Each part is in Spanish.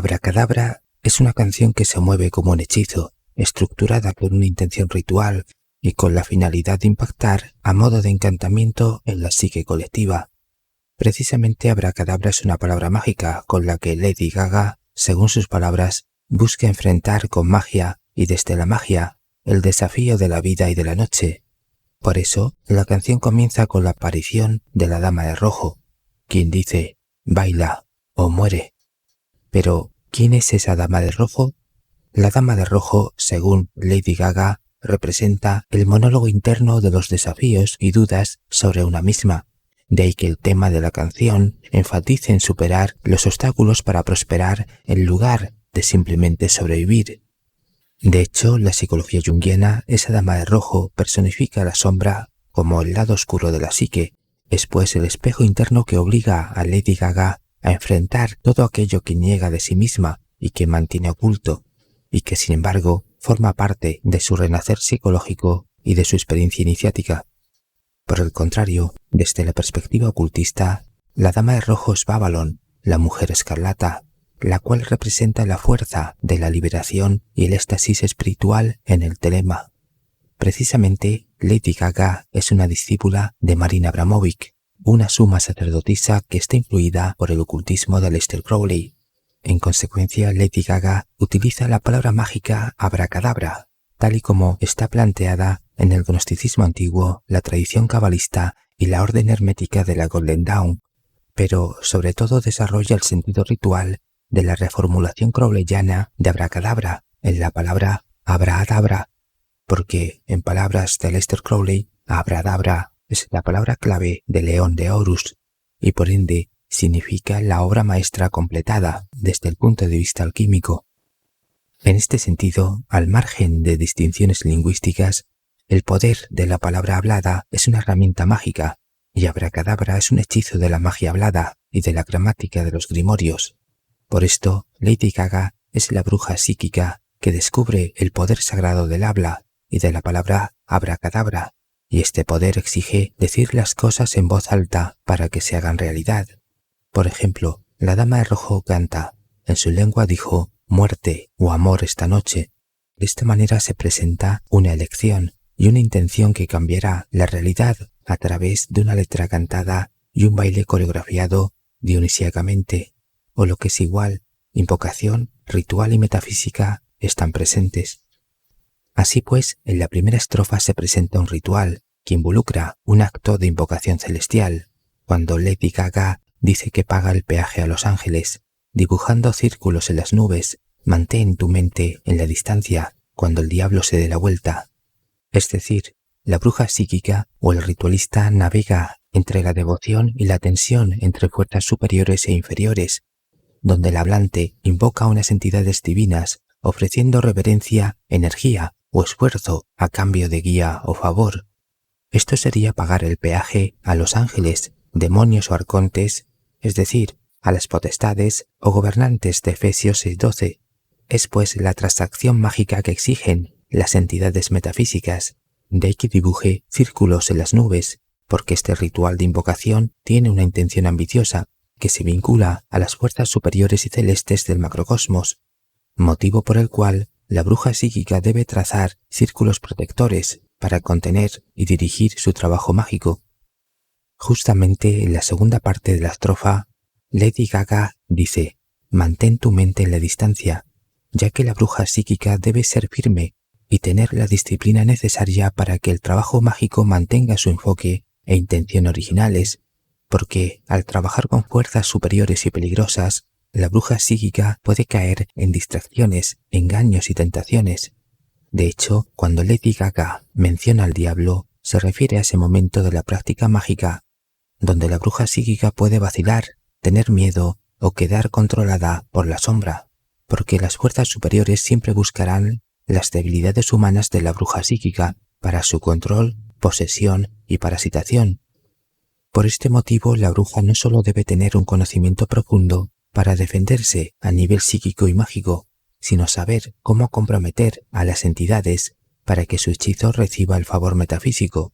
Abracadabra es una canción que se mueve como un hechizo, estructurada con una intención ritual y con la finalidad de impactar a modo de encantamiento en la psique colectiva. Precisamente abracadabra es una palabra mágica con la que Lady Gaga, según sus palabras, busca enfrentar con magia y desde la magia el desafío de la vida y de la noche. Por eso, la canción comienza con la aparición de la Dama de Rojo, quien dice, baila o muere. Pero, ¿quién es esa Dama de Rojo? La Dama de Rojo, según Lady Gaga, representa el monólogo interno de los desafíos y dudas sobre una misma. De ahí que el tema de la canción enfatice en superar los obstáculos para prosperar en lugar de simplemente sobrevivir. De hecho, la psicología junguiana, esa Dama de Rojo personifica la sombra como el lado oscuro de la psique, es pues el espejo interno que obliga a Lady Gaga a enfrentar todo aquello que niega de sí misma y que mantiene oculto, y que sin embargo forma parte de su renacer psicológico y de su experiencia iniciática. Por el contrario, desde la perspectiva ocultista, la Dama de Rojo es Babylon, la mujer escarlata, la cual representa la fuerza de la liberación y el éxtasis espiritual en el telema. Precisamente, Lady Gaga es una discípula de Marina Abramovic, una suma sacerdotisa que está influida por el ocultismo de Aleister Crowley. En consecuencia, Lady Gaga utiliza la palabra mágica abracadabra, tal y como está planteada en el gnosticismo antiguo, la tradición cabalista y la orden hermética de la Golden Dawn, pero sobre todo desarrolla el sentido ritual de la reformulación crowleyana de abracadabra en la palabra abrahadabra, porque en palabras de Aleister Crowley, abrahadabra es la palabra clave de León de Horus y por ende significa la obra maestra completada desde el punto de vista alquímico. En este sentido, al margen de distinciones lingüísticas, el poder de la palabra hablada es una herramienta mágica y abracadabra es un hechizo de la magia hablada y de la gramática de los grimorios. Por esto, Lady Gaga es la bruja psíquica que descubre el poder sagrado del habla y de la palabra abracadabra, y este poder exige decir las cosas en voz alta para que se hagan realidad. Por ejemplo, la Dama de Rojo canta, en su lengua dijo, muerte o amor esta noche. De esta manera se presenta una elección y una intención que cambiará la realidad a través de una letra cantada y un baile coreografiado dionisíacamente, o lo que es igual, invocación, ritual y metafísica están presentes. Así pues, en la primera estrofa se presenta un ritual que involucra un acto de invocación celestial, cuando Lady Gaga dice que paga el peaje a los ángeles, dibujando círculos en las nubes, mantén tu mente en la distancia cuando el diablo se dé la vuelta. Es decir, la bruja psíquica o el ritualista navega entre la devoción y la tensión entre fuerzas superiores e inferiores, donde el hablante invoca a unas entidades divinas ofreciendo reverencia, energía o esfuerzo a cambio de guía o favor. Esto sería pagar el peaje a los ángeles, demonios o arcontes, es decir, a las potestades o gobernantes de Efesios 6:12. Es pues la transacción mágica que exigen las entidades metafísicas, de ahí que dibuje círculos en las nubes, porque este ritual de invocación tiene una intención ambiciosa que se vincula a las fuerzas superiores y celestes del macrocosmos, motivo por el cual la bruja psíquica debe trazar círculos protectores para contener y dirigir su trabajo mágico. Justamente en la segunda parte de la estrofa, Lady Gaga dice, mantén tu mente en la distancia, ya que la bruja psíquica debe ser firme y tener la disciplina necesaria para que el trabajo mágico mantenga su enfoque e intención originales, porque al trabajar con fuerzas superiores y peligrosas, la bruja psíquica puede caer en distracciones, engaños y tentaciones. De hecho, cuando Lady Gaga menciona al diablo, se refiere a ese momento de la práctica mágica, donde la bruja psíquica puede vacilar, tener miedo o quedar controlada por la sombra, porque las fuerzas superiores siempre buscarán las debilidades humanas de la bruja psíquica para su control, posesión y parasitación. Por este motivo, la bruja no solo debe tener un conocimiento profundo para defenderse a nivel psíquico y mágico, sino saber cómo comprometer a las entidades para que su hechizo reciba el favor metafísico.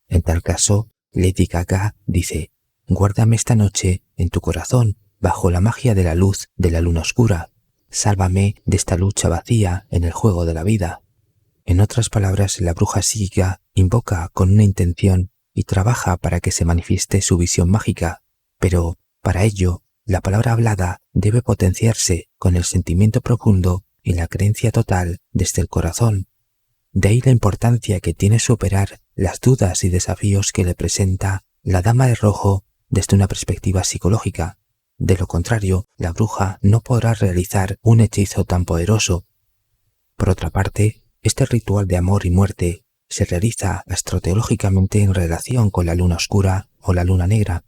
En tal caso, Lady Gaga dice, guárdame esta noche en tu corazón bajo la magia de la luz de la luna oscura, sálvame de esta lucha vacía en el juego de la vida. En otras palabras, la bruja psíquica invoca con una intención y trabaja para que se manifieste su visión mágica, pero para ello, la palabra hablada debe potenciarse con el sentimiento profundo y la creencia total desde el corazón. De ahí la importancia que tiene superar las dudas y desafíos que le presenta la dama de rojo desde una perspectiva psicológica. De lo contrario, la bruja no podrá realizar un hechizo tan poderoso. Por otra parte, este ritual de amor y muerte se realiza astroteológicamente en relación con la luna oscura o la luna negra,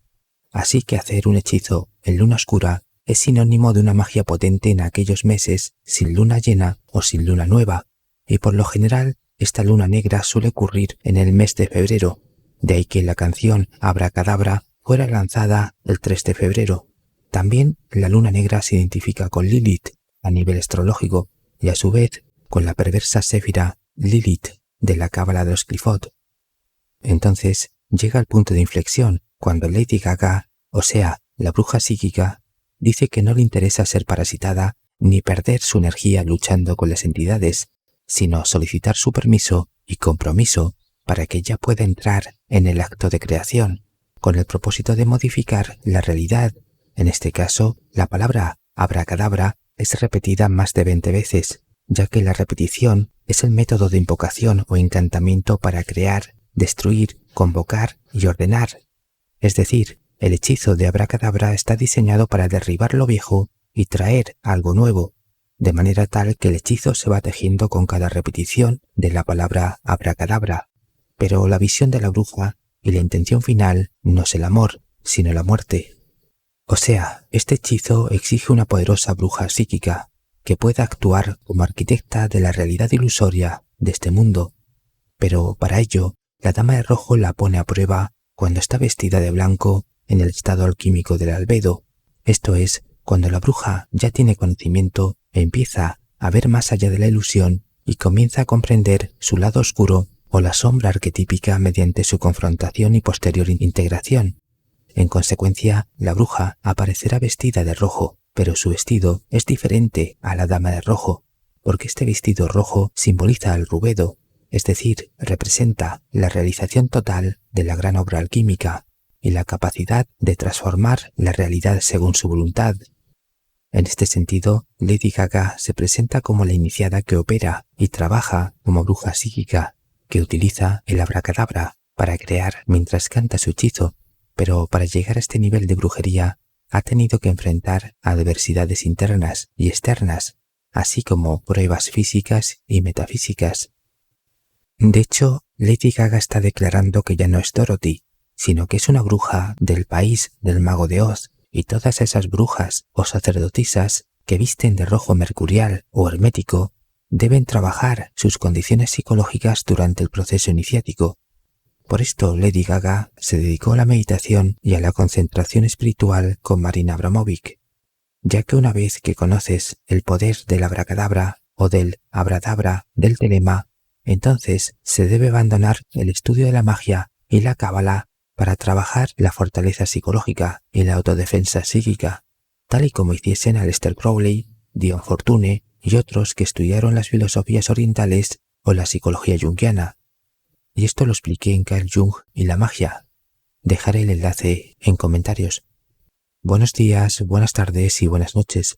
así que hacer un hechizo en luna oscura es sinónimo de una magia potente en aquellos meses sin luna llena o sin luna nueva, y por lo general esta luna negra suele ocurrir en el mes de febrero, de ahí que la canción Abracadabra fuera lanzada el 3 de febrero. También la luna negra se identifica con Lilith a nivel astrológico y a su vez con la perversa séfira Lilith de la cábala de los Qliphoth. Entonces llega el punto de inflexión cuando Lady Gaga, o sea, la bruja psíquica, dice que no le interesa ser parasitada ni perder su energía luchando con las entidades, sino solicitar su permiso y compromiso para que ella pueda entrar en el acto de creación, con el propósito de modificar la realidad. En este caso, la palabra abracadabra es repetida más de 20 veces, ya que la repetición es el método de invocación o encantamiento para crear, destruir, convocar y ordenar. Es decir, el hechizo de abracadabra está diseñado para derribar lo viejo y traer algo nuevo, de manera tal que el hechizo se va tejiendo con cada repetición de la palabra abracadabra. Pero la visión de la bruja y la intención final no es el amor, sino la muerte. O sea, este hechizo exige una poderosa bruja psíquica que pueda actuar como arquitecta de la realidad ilusoria de este mundo. Pero para ello, la dama de rojo la pone a prueba cuando está vestida de blanco en el estado alquímico del albedo, esto es, cuando la bruja ya tiene conocimiento e empieza a ver más allá de la ilusión y comienza a comprender su lado oscuro o la sombra arquetípica mediante su confrontación y posterior integración. En consecuencia, la bruja aparecerá vestida de rojo, pero su vestido es diferente a la dama de rojo, porque este vestido rojo simboliza el rubedo, es decir, representa la realización total de la gran obra alquímica y la capacidad de transformar la realidad según su voluntad. En este sentido, Lady Gaga se presenta como la iniciada que opera y trabaja como bruja psíquica, que utiliza el abracadabra para crear mientras canta su hechizo, pero para llegar a este nivel de brujería ha tenido que enfrentar adversidades internas y externas, así como pruebas físicas y metafísicas. De hecho, Lady Gaga está declarando que ya no es Dorothy, sino que es una bruja del país del Mago de Oz, y todas esas brujas o sacerdotisas que visten de rojo mercurial o hermético deben trabajar sus condiciones psicológicas durante el proceso iniciático. Por esto Lady Gaga se dedicó a la meditación y a la concentración espiritual con Marina Abramovic, ya que una vez que conoces el poder del abracadabra o del abradabra del telema, entonces se debe abandonar el estudio de la magia y la cábala para trabajar la fortaleza psicológica y la autodefensa psíquica, tal y como hiciesen Aleister Crowley, Dion Fortune y otros que estudiaron las filosofías orientales o la psicología junguiana. Y esto lo expliqué en Carl Jung y la magia. Dejaré el enlace en comentarios. Buenos días, buenas tardes y buenas noches.